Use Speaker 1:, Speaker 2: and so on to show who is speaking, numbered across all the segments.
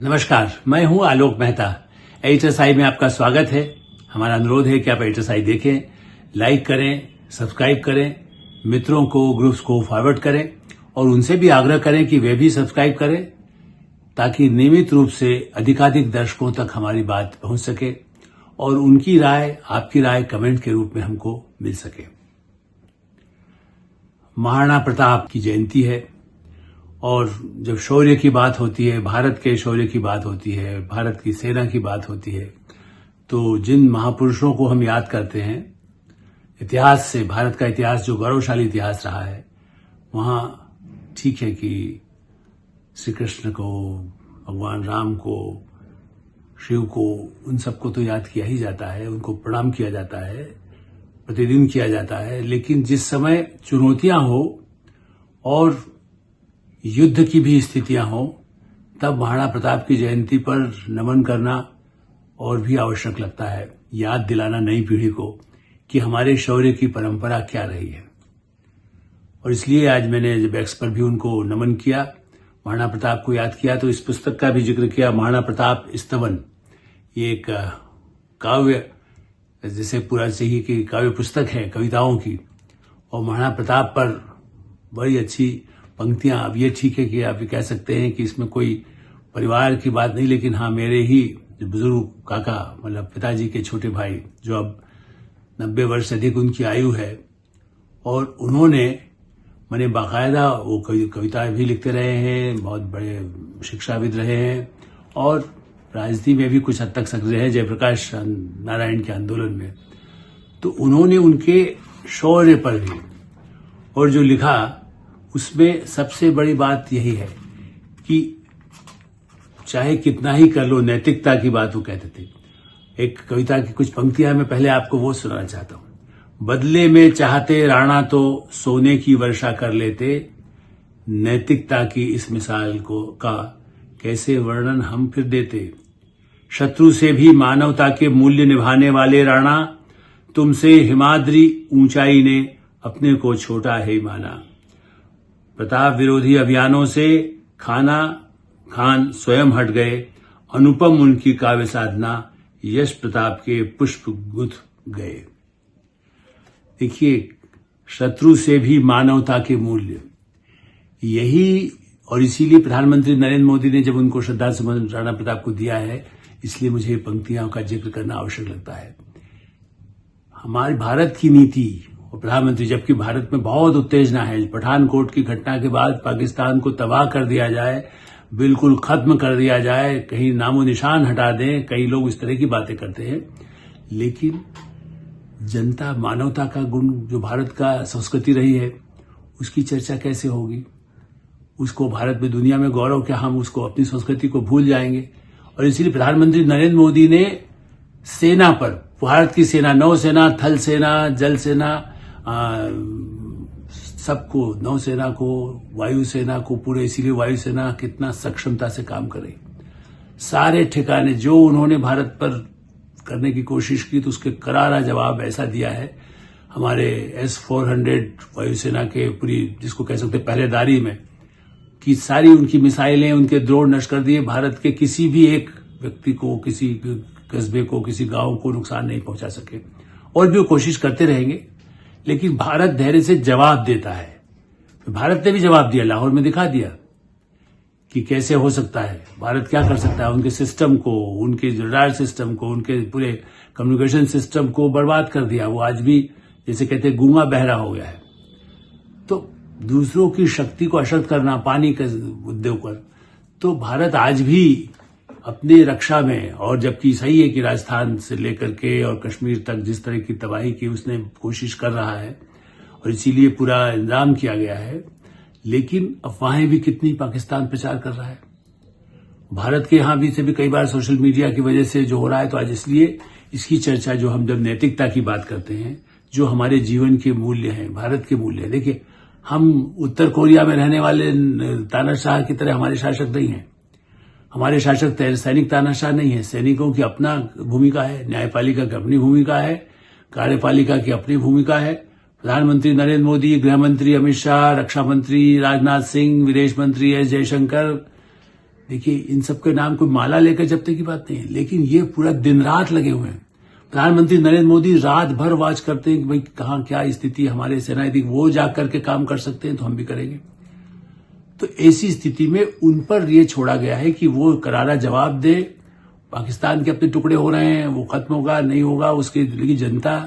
Speaker 1: नमस्कार, मैं हूं आलोक मेहता। एचएसआई में आपका स्वागत है। हमारा अनुरोध है कि आप एचएसआई देखें, लाइक करें, सब्सक्राइब करें, मित्रों को, ग्रुप्स को फॉरवर्ड करें और उनसे भी आग्रह करें कि वे भी सब्सक्राइब करें ताकि नियमित रूप से अधिकाधिक दर्शकों तक हमारी बात पहुंच सके और उनकी राय, आपकी राय कमेंट के रूप में हमको मिल सके। महाराणा प्रताप की जयंती है और जब शौर्य की बात होती है, भारत के शौर्य की बात होती है, भारत की सेना की बात होती है, तो जिन महापुरुषों को हम याद करते हैं, इतिहास से, भारत का इतिहास जो गौरवशाली इतिहास रहा है, वहां ठीक है कि श्री कृष्ण को, भगवान राम को, शिव को, उन सबको तो याद किया ही जाता है, उनको प्रणाम किया जाता है, प्रतिदिन किया जाता है। लेकिन जिस समय चुनौतियां हो और युद्ध की भी स्थितियां हो, तब महाराणा प्रताप की जयंती पर नमन करना और भी आवश्यक लगता है, याद दिलाना नई पीढ़ी को कि हमारे शौर्य की परंपरा क्या रही है। और इसलिए आज मैंने जब एक्स पर भी उनको नमन किया, महाराणा प्रताप को याद किया, तो इस पुस्तक का भी जिक्र किया, महाराणा प्रताप स्तवन। ये एक काव्य, जैसे पूरा चाहिए कि काव्य पुस्तक है कविताओं की, और महाराणा प्रताप पर बड़ी अच्छी पंक्तियां। अब ये ठीक है कि आप ये कह सकते हैं कि इसमें कोई परिवार की बात नहीं, लेकिन हाँ, मेरे ही बुजुर्ग काका, मतलब पिताजी के छोटे भाई, जो अब 90 वर्ष से अधिक उनकी आयु है, और उन्होंने मैंने बाकायदा वो कविताएं भी लिखते रहे हैं, बहुत बड़े शिक्षाविद रहे हैं और राजनीति में भी कुछ हद तक सक्रिय है, जयप्रकाश नारायण के आंदोलन में। तो उन्होंने उनके शौर्य पर भी और जो लिखा, उसमें सबसे बड़ी बात यही है कि चाहे कितना ही कर लो, नैतिकता की बात वो कहते थे। एक कविता की कुछ पंक्तियां मैं पहले आपको वो सुनाना चाहता हूं। बदले में चाहते राणा तो सोने की वर्षा कर लेते, नैतिकता की इस मिसाल को का कैसे वर्णन हम फिर देते। शत्रु से भी मानवता के मूल्य निभाने वाले राणा, तुमसे हिमाद्री ऊंचाई ने अपने को छोटा है माना। प्रताप विरोधी अभियानों से खान स्वयं हट गए, अनुपम उनकी काव्य साधना, यश प्रताप के पुष्प गुथ गए। देखिए, शत्रु से भी मानवता के मूल्य, यही, और इसीलिए प्रधानमंत्री नरेंद्र मोदी ने जब उनको श्रद्धासुमन राणा प्रताप को दिया है, इसलिए मुझे पंक्तियों का जिक्र करना आवश्यक लगता है। हमारे भारत की नीति और प्रधानमंत्री, जबकि भारत में बहुत उत्तेजना है, पठानकोट की घटना के बाद पाकिस्तान को तबाह कर दिया जाए, बिल्कुल खत्म कर दिया जाए, कहीं नामो निशान हटा दें, कई लोग इस तरह की बातें करते हैं। लेकिन जनता, मानवता का गुण जो भारत का संस्कृति रही है, उसकी चर्चा कैसे होगी? उसको भारत में, दुनिया में गौरव क्या, हम उसको, अपनी संस्कृति को भूल जाएंगे? और इसीलिए प्रधानमंत्री नरेंद्र मोदी ने सेना पर, भारत की सेना, नौसेना, थल सेना, जल सेना, सबको, नौसेना को, वायुसेना को, पूरे, इसीलिए वायुसेना कितना सक्षमता से काम करे, सारे ठिकाने जो उन्होंने भारत पर करने की कोशिश की, तो उसके करारा जवाब ऐसा दिया है हमारे S-400 वायुसेना के पूरी, जिसको कह सकते पहरेदारी में, कि सारी उनकी मिसाइलें, उनके ड्रोन नष्ट कर दिए, भारत के किसी भी एक व्यक्ति को, किसी कस्बे को, किसी गांव को नुकसान नहीं पहुंचा सके। और भी वो कोशिश करते रहेंगे, लेकिन भारत धैर्य से जवाब देता है। भारत ने भी जवाब दिया, लाहौर में दिखा दिया कि कैसे हो सकता है, भारत क्या कर सकता है। उनके सिस्टम को, उनके रडार सिस्टम को, उनके पूरे कम्युनिकेशन सिस्टम को बर्बाद कर दिया। वो आज भी, जैसे कहते हैं, गूंगा बहरा हो गया है। तो दूसरों की शक्ति को अशक्त करना, पानी के मुद्दे पर, तो भारत आज भी अपनी रक्षा में, और जबकि सही है कि राजस्थान से लेकर के और कश्मीर तक जिस तरह की तबाही की उसने कोशिश कर रहा है, और इसीलिए पूरा इंतजाम किया गया है, लेकिन अफवाहें भी कितनी पाकिस्तान प्रचार कर रहा है। भारत के यहां भी से भी कई बार सोशल मीडिया की वजह से जो हो रहा है, तो आज इसलिए इसकी चर्चा, जो हम जब नैतिकता की बात करते हैं, जो हमारे जीवन के मूल्य हैं, भारत के मूल्य हैं। देखिए, हम उत्तर कोरिया में रहने वाले तानाशाह की तरह हमारे शासक नहीं हैं। हमारे शासक सैनिक तानाशाह नहीं है। सैनिकों की अपना भूमिका है, न्यायपालिका की अपनी भूमिका है, कार्यपालिका की अपनी भूमिका है। प्रधानमंत्री नरेंद्र मोदी, गृह मंत्री अमित शाह, रक्षा मंत्री राजनाथ सिंह, विदेश मंत्री एस जयशंकर, देखिए, इन सब के नाम कोई माला लेकर जपने की बात नहीं है, लेकिन ये पूरा दिन रात लगे हुए हैं। प्रधानमंत्री नरेंद्र मोदी रात भर वॉच करते हैं कि भाई कहाँ क्या स्थिति, हमारे सेनाध्यक्ष वो जा करके काम कर सकते हैं तो हम भी करेंगे। तो ऐसी स्थिति में उन पर ये छोड़ा गया है कि वो करारा जवाब दे। पाकिस्तान के अपने टुकड़े हो रहे हैं, वो खत्म होगा नहीं होगा उसकी, लेकिन जनता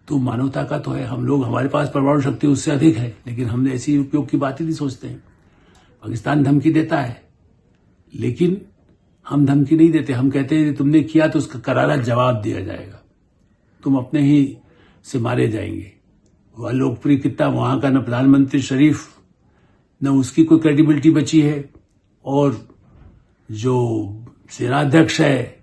Speaker 1: तो मानवता का तो है। हम लोग, हमारे पास परमाणु शक्ति उससे अधिक है, लेकिन हमने ऐसी उपयोग की बात ही नहीं सोचते हैं। पाकिस्तान धमकी देता है, लेकिन हम धमकी नहीं देते। हम कहते हैं तुमने किया तो उसका करारा जवाब दिया जाएगा, तुम अपने ही से मारे जाएंगे। वह लोकप्रिय कितना वहां का, न प्रधानमंत्री शरीफ, न उसकी कोई क्रेडिबिलिटी बची है, और जो सेनाध्यक्ष है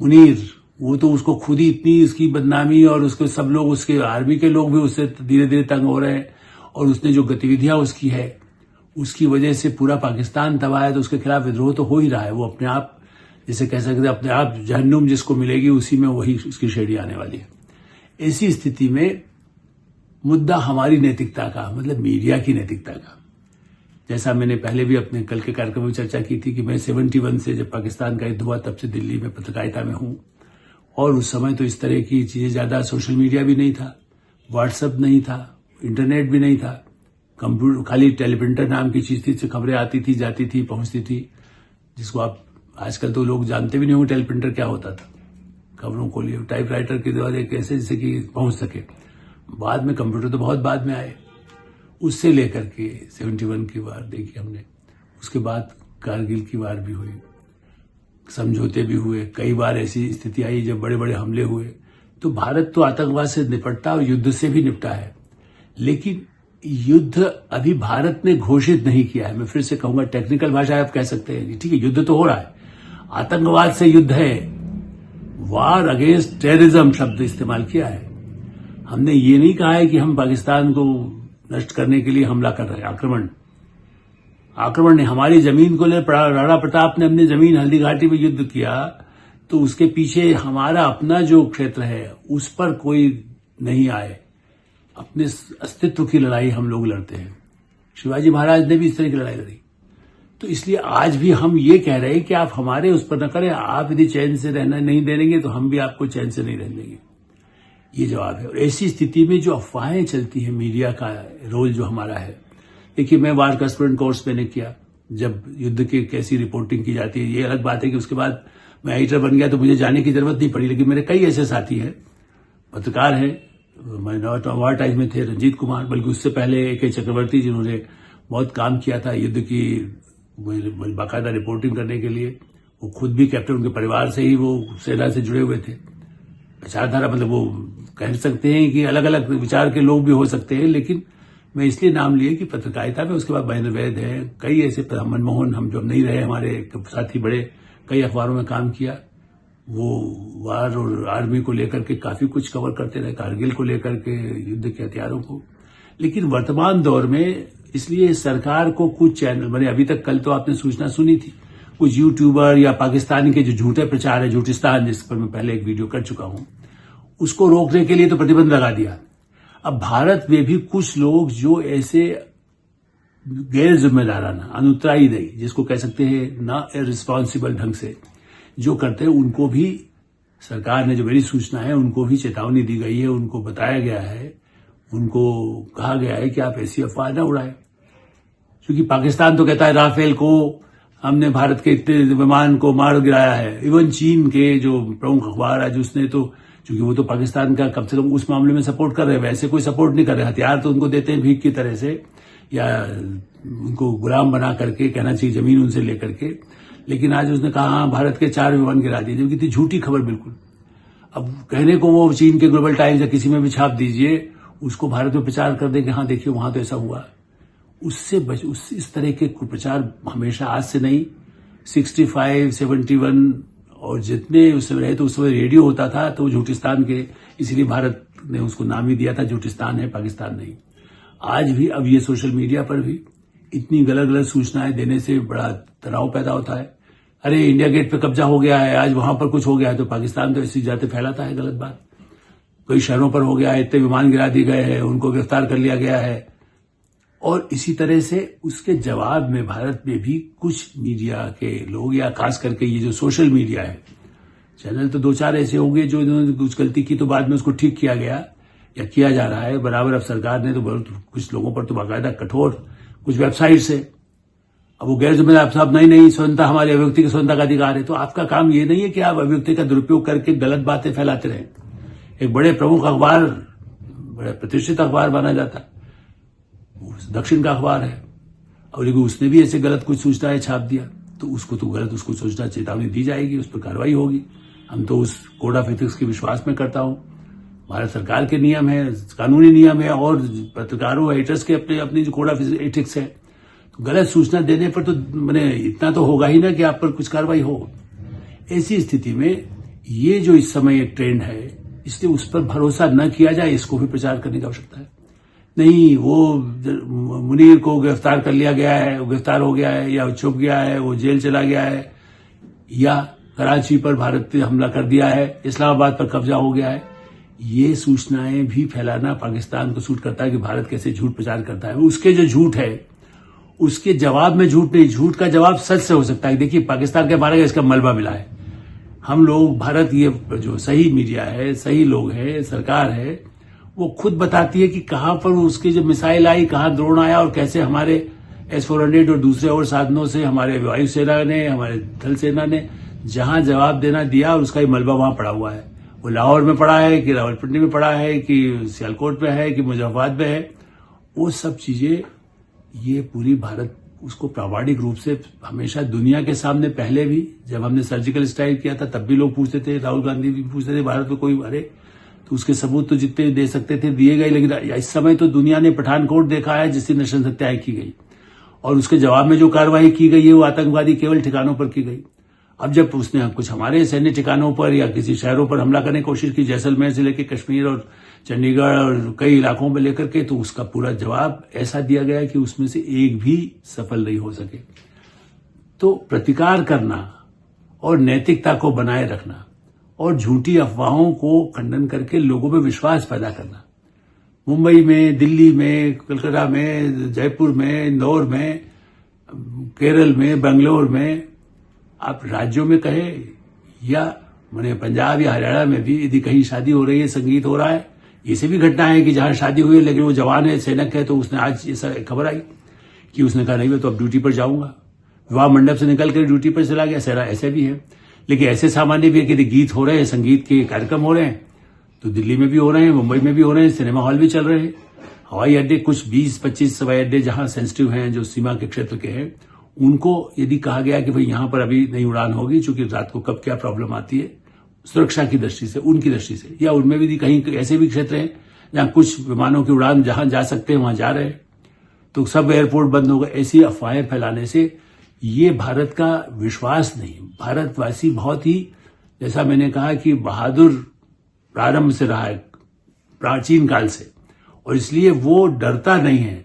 Speaker 1: मुनीर, वो तो उसको खुद ही इतनी उसकी बदनामी, और उसके सब लोग, उसके आर्मी के लोग भी उससे धीरे धीरे तंग हो रहे हैं, और उसने जो गतिविधियां उसकी है उसकी वजह से पूरा पाकिस्तान तबाह है। तो उसके खिलाफ विद्रोह तो हो ही रहा है। वो अपने आप, जैसे कह सकते हैं, अपने आप जहन्नुम जिसको मिलेगी उसी में वही उसकी श्रेणी आने वाली है। ऐसी स्थिति में मुद्दा हमारी नैतिकता का, मतलब मीडिया की नैतिकता का, जैसा मैंने पहले भी अपने कल के कार्यक्रम में चर्चा की थी कि मैं 71 से जब पाकिस्तान का युद्ध हुआ तब से दिल्ली में पत्रकारिता में हूं, और उस समय तो इस तरह की चीजें ज्यादा, सोशल मीडिया भी नहीं था, व्हाट्सएप नहीं था, इंटरनेट भी नहीं था, कंप्यूटर, खाली टेलीप्रिंटर नाम की चीज थी, से खबरें आती थी, जाती थी, पहुंचती थी, जिसको आप आजकल तो लोग जानते भी नहीं होंगे टेलीप्रिंटर क्या होता था। खबरों को लिए टाइपराइटर के द्वारा कैसे, जिससे कि पहुंच सके। बाद में कंप्यूटर तो बहुत बाद में आए, उससे लेकर के 71 की वार देखी हमने, उसके बाद कारगिल की वार भी हुई, समझौते भी हुए, कई बार ऐसी स्थिति आई जब बड़े बड़े हमले हुए। तो भारत तो आतंकवाद से निपटता और युद्ध से भी निपटा है, लेकिन युद्ध अभी भारत ने घोषित नहीं किया है। मैं फिर से कहूंगा, टेक्निकल भाषा आप कह सकते हैं, ठीक है, युद्ध तो हो रहा है, आतंकवाद से युद्ध है, वार अगेंस्ट टेररिज्म शब्द इस्तेमाल किया है। हमने ये नहीं कहा है कि हम पाकिस्तान को नष्ट करने के लिए हमला कर रहे हैं, आक्रमण ने हमारी जमीन को ले, राणा प्रताप ने अपनी जमीन हल्दी घाटी में युद्ध किया, तो उसके पीछे हमारा अपना जो क्षेत्र है उस पर कोई नहीं आए, अपने अस्तित्व की लड़ाई हम लोग लड़ते हैं। शिवाजी महाराज ने भी इस तरह की लड़ाई लड़ी। तो इसलिए आज भी हम ये कह रहे हैं कि आप हमारे उस पर न करें, आप यदि चैन से रहना नहीं देंगे तो हम भी आपको चैन से नहीं रहने देंगे, ये जवाब है। और ऐसी स्थिति में जो अफवाहें चलती है, मीडिया का रोल जो हमारा है, देखिए मैं वार करस्पॉन्डेंट कोर्स मैंने किया, जब युद्ध की कैसी रिपोर्टिंग की जाती है, ये अलग बात है कि उसके बाद मैं एडिटर बन गया तो मुझे जाने की जरूरत नहीं पड़ी, लेकिन मेरे कई ऐसे साथी हैं, पत्रकार हैं, वार टाइम्स में थे रंजीत कुमार, बल्कि उससे पहले AK चक्रवर्ती, जिन्होंने बहुत काम किया था युद्ध की बाकायदा रिपोर्टिंग करने के लिए। वो खुद भी कैप्टन, उनके परिवार से ही वो सेना से जुड़े हुए थे। विचारधारा, मतलब वो कह सकते हैं कि अलग अलग विचार के लोग भी हो सकते हैं, लेकिन मैं इसलिए नाम लिए कि पत्रकारिता में उसके बाद महेंद्र वैद है, कई ऐसे, मनमोहन, हम जो नहीं रहे, हमारे साथी बड़े कई अखबारों में काम किया, वो वार और आर्मी को लेकर के काफी कुछ कवर करते रहे, कारगिल को लेकर के, युद्ध के हथियारों को। लेकिन वर्तमान दौर में इसलिए सरकार को कुछ चैनल बने, अभी तक कल तो आपने सूचना सुनी थी, कुछ यूट्यूबर या पाकिस्तानी के जो झूठे प्रचार है, झूठिस्तान, जिस पर मैं पहले एक वीडियो कर चुका हूं, उसको रोकने के लिए तो प्रतिबंध लगा दिया। अब भारत में भी कुछ लोग जो ऐसे गैर जिम्मेदाराना, अनुत्तरदायी, जिसको कह सकते हैं ना, इररिस्पॉन्सिबल ढंग से जो करते हैं, उनको भी सरकार ने जो मेरी सूचना है उनको भी चेतावनी दी गई है, उनको बताया गया है, उनको कहा गया है कि आप ऐसी अफवाह न उड़ाएं। क्योंकि पाकिस्तान तो कहता है राफेल को हमने भारत के इतने विमान को मार गिराया है। इवन चीन के जो प्रमुख अखबार आज, उसने तो, क्योंकि वो तो पाकिस्तान का कम से कम उस मामले में सपोर्ट कर रहे हैं, वैसे कोई सपोर्ट नहीं कर रहे, हथियार तो उनको देते हैं भीख की तरह से, या उनको गुलाम बना करके, कहना चाहिए जमीन उनसे लेकर के। लेकिन आज उसने कहा हाँ, भारत के 4 विमान गिरा दिए, जबकि इतनी झूठी खबर बिल्कुल। अब कहने को वो चीन के ग्लोबल टाइम्स या किसी में भी छाप दीजिए, उसको भारत में प्रचार कर दें कि हाँ देखिए वहां तो ऐसा हुआ। उससे इस तरह के कुप्रचार हमेशा, आज से नहीं, 65, 71 और जितने उस समय रहे, तो उस समय रेडियो होता था, तो झूठिस्तान के, इसलिए भारत ने उसको नाम ही दिया था, झूठिस्तान है, पाकिस्तान नहीं। आज भी अब ये सोशल मीडिया पर भी इतनी गलत गलत सूचनाएं देने से बड़ा तनाव पैदा होता है। अरे इंडिया गेट पे कब्जा हो गया है, आज वहां पर कुछ हो गया है, तो पाकिस्तान तो ऐसी जाते फैलाता है गलत बात। कई शहरों पर हो गया है, इतने विमान गिरा दिए गए हैं, उनको गिरफ्तार कर लिया गया है। और इसी तरह से उसके जवाब में भारत में भी कुछ मीडिया के लोग, या खास करके ये जो सोशल मीडिया है, चैनल तो 2-4 ऐसे होंगे जो इन्होंने कुछ गलती की तो बाद में उसको ठीक किया गया या किया जा रहा है बराबर। अब सरकार ने तो बहुत कुछ लोगों पर तो बाकायदा कठोर कुछ वेबसाइट से, अब वो गैर जिम्मेदार साहब नहीं स्वतंत्रता हमारी अभिव्यक्ति की स्वतंत्रता का अधिकार है, तो आपका काम ये नहीं है कि आप अभिव्यक्ति का दुरुपयोग करके गलत बातें फैलाते रहें। एक बड़े प्रमुख अखबार, बड़े प्रतिष्ठित अखबार माना जाता, दक्षिण का अखबार है, और लेकिन उसने भी ऐसे गलत कुछ सूचनाएं छाप दिया तो उसको तो गलत उसको सूचना चेतावनी दी जाएगी, उस पर कार्रवाई होगी। हम तो उस कोड ऑफ एथिक्स के विश्वास में करता हूं। भारत सरकार के नियम है, कानूनी नियम है, और पत्रकारों एडिटर्स के अपनी जो कोड ऑफ एथिक्स है, तो गलत सूचना देने पर तो मैंने इतना तो होगा ही ना कि आप पर कुछ कार्रवाई हो। ऐसी स्थिति में ये जो इस समय एक ट्रेंड है, इसलिए उस पर भरोसा न किया जाए, इसको भी प्रचार करने की आवश्यकता है। नहीं, वो मुनीर को गिरफ्तार कर लिया गया है, वो गिरफ्तार हो गया है, या छुप गया है, वो जेल चला गया है, या कराची पर भारत ने हमला कर दिया है, इस्लामाबाद पर कब्जा हो गया है, ये सूचनाएं भी फैलाना पाकिस्तान को सूट करता है कि भारत कैसे झूठ प्रचार करता है। उसके जो झूठ है उसके जवाब में झूठ नहीं, झूठ का जवाब सच से हो सकता है। देखिए, पाकिस्तान के मारा गया, इसका मलबा मिला है। हम लोग, भारत, ये जो सही मीडिया है, सही लोग हैं, सरकार है, वो खुद बताती है कि कहां पर उसकी जो मिसाइल आई, कहां ड्रोन आया, और कैसे हमारे S-400 और दूसरे और साधनों से हमारे वायुसेना ने, हमारे थल सेना ने जहां जवाब देना दिया, और उसका ही मलबा वहां पड़ा हुआ है। वो लाहौर में पड़ा है कि रावलपिंडी में पड़ा है कि सियालकोट में है कि मुजफ्फराबाद में है, वो सब चीजें, ये पूरी भारत उसको प्रामाणिक रूप से हमेशा दुनिया के सामने, पहले भी जब हमने सर्जिकल स्ट्राइक किया था तब भी लोग पूछते थे, राहुल गांधी भी पूछते थे, भारत में कोई अरे, तो उसके सबूत तो जितने दे सकते थे दिए गए। लेकिन इस समय तो दुनिया ने पठानकोट देखा है जिससे नशा हत्याएं की गई, और उसके जवाब में जो कार्रवाई की गई है वो आतंकवादी केवल ठिकानों पर की गई। अब जब उसने कुछ हमारे सैन्य ठिकानों पर या किसी शहरों पर हमला करने की कोशिश की, जैसलमेर से लेकर कश्मीर और चंडीगढ़ और कई इलाकों में लेकर के, तो उसका पूरा जवाब ऐसा दिया गया कि उसमें से एक भी सफल नहीं हो सके। तो प्रतिकार करना और नैतिकता को बनाए रखना और झूठी अफवाहों को खंडन करके लोगों में विश्वास पैदा करना, मुंबई में, दिल्ली में, कलकत्ता में, जयपुर में, इंदौर में, केरल में, बेंगलोर में, आप राज्यों में कहे या मैंने पंजाब या हरियाणा में भी यदि कहीं शादी हो रही है, संगीत हो रहा है, ऐसी भी घटना है कि जहां शादी हुई है लेकिन वो जवान है, सैनिक है, तो उसने आज ऐसा खबर आई कि उसने कहा नहीं मैं तो अब ड्यूटी पर जाऊंगा, विवाह मंडप से निकल कर ड्यूटी पर चला गया। सारा ऐसे भी है, लेकिन ऐसे सामान्य भी है कि यदि गीत हो रहे हैं, संगीत के कार्यक्रम हो रहे हैं, तो दिल्ली में भी हो रहे हैं, मुंबई में भी हो रहे हैं, सिनेमा हॉल भी चल रहे हैं, हवाई अड्डे, कुछ 20-25 हवाई अड्डे जहां सेंसिटिव हैं, जो सीमा के क्षेत्र के हैं, उनको यदि कहा गया कि भाई यहां पर अभी नई उड़ान होगी, चूंकि रात को कब क्या प्रॉब्लम आती है सुरक्षा की दृष्टि से, उनकी दृष्टि से, या उनमें भी कहीं ऐसे भी क्षेत्र हैं जहां कुछ विमानों की उड़ान जहां जा सकते हैं वहां जा रहे हैं, तो सब एयरपोर्ट बंद हो गए। ऐसी अफवाहें फैलाने से ये भारत का विश्वास नहीं। भारतवासी बहुत ही, जैसा मैंने कहा कि बहादुर प्रारंभ से रहा है, प्राचीन काल से, और इसलिए वो डरता नहीं है,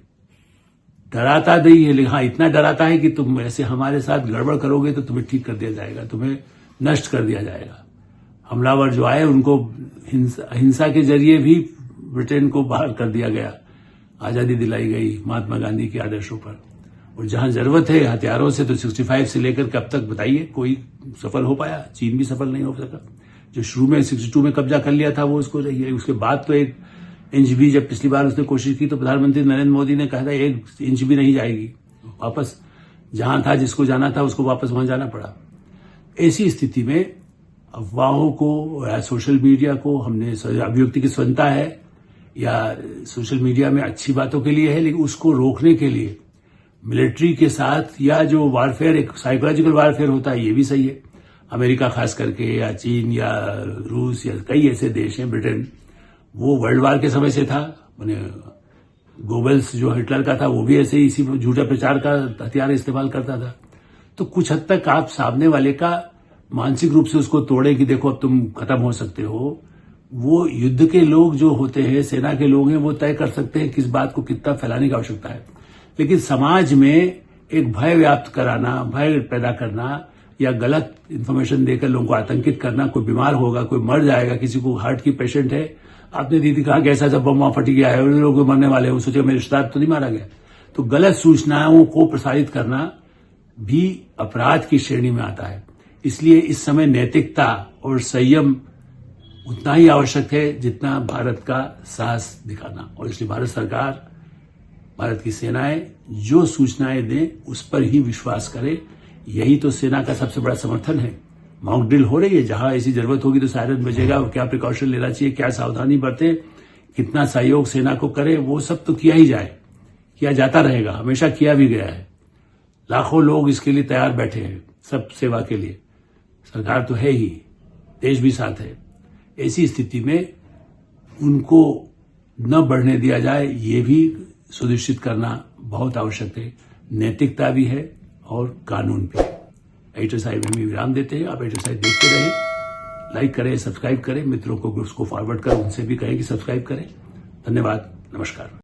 Speaker 1: डराता नहीं है, लेकिन हाँ इतना डराता है कि तुम ऐसे हमारे साथ गड़बड़ करोगे तो तुम्हें ठीक कर दिया जाएगा, तुम्हें नष्ट कर दिया जाएगा। हमलावर जो आए उनको हिंसा के जरिए भी ब्रिटेन को बाहर कर दिया गया, आजादी दिलाई गई महात्मा गांधी के आदर्शों पर, और जहां जरूरत है हथियारों से, तो 65 से लेकर कब तक बताइए कोई सफल हो पाया? चीन भी सफल नहीं हो सका, जो शुरू में 62 में कब्जा कर लिया था वो उसको रही। उसके बाद तो 1 इंच भी, जब पिछली बार उसने कोशिश की तो प्रधानमंत्री नरेंद्र मोदी ने कहा था 1 इंच भी नहीं जाएगी, वापस जहां था, जिसको जाना था उसको वापस वहां जाना पड़ा। ऐसी स्थिति में अफवाहों को या सोशल मीडिया को, हमने अभिव्यक्ति की स्वतंत्रता है या सोशल मीडिया में अच्छी बातों के लिए है, लेकिन उसको रोकने के लिए मिलिट्री के साथ, या जो वारफेयर, एक साइकोलॉजिकल वारफेयर होता है, ये भी सही है। अमेरिका खास करके, या चीन या रूस, या कई ऐसे देश हैं, ब्रिटेन, वो वर्ल्ड वार के समय से था, मैंने गोबल्स जो हिटलर का था वो भी ऐसे ही इसी झूठा प्रचार का हथियार इस्तेमाल करता था। तो कुछ हद तक आप सामने वाले का मानसिक रूप से उसको तोड़े कि देखो अब तुम खत्म हो सकते हो, वो युद्ध के लोग जो होते हैं, सेना के लोग हैं, वो तय कर सकते हैं किस बात को कितना फैलाने की आवश्यकता है। लेकिन समाज में एक भय व्याप्त कराना, भय पैदा करना, या गलत इंफॉर्मेशन देकर लोगों को आतंकित करना, कोई बीमार होगा, कोई मर जाएगा, किसी को हार्ट की पेशेंट है, आपने दीदी कहा कि ऐसा जब बम वहां फट गया है, लोग मरने वाले हैं, वो सोचे मेरे रिश्तेदार तो नहीं मारा गया, तो गलत सूचनाओं को प्रसारित करना भी अपराध की श्रेणी में आता है। इसलिए इस समय नैतिकता और संयम उतना ही आवश्यक है जितना भारत का साहस दिखाना। और इसलिए भारत सरकार, भारत की सेनाएं जो सूचनाएं दें उस पर ही विश्वास करे। यही तो सेना का सबसे बड़ा समर्थन है। मॉक ड्रिल हो रही है, जहां ऐसी जरूरत होगी तो सायरन बजेगा, और क्या प्रिकॉशन लेना चाहिए, क्या सावधानी बरते, कितना सहयोग सेना को करे, वो सब तो किया ही जाए, किया जाता रहेगा, हमेशा किया भी गया है। लाखों लोग इसके लिए तैयार बैठे हैं, सब सेवा के लिए। सरकार तो है ही, देश भी साथ है। ऐसी स्थिति में उनको न बढ़ने दिया जाए, ये भी सुनिश्चित करना बहुत आवश्यक है। नैतिकता भी है और कानून भी है। एडिटर साहब हमें विराम देते हैं। आप एडिटर साहब देखते रहें, लाइक करें, सब्सक्राइब करें, मित्रों को ग्रुप्स को फॉरवर्ड करें, उनसे भी कहें कि सब्सक्राइब करें। धन्यवाद, नमस्कार।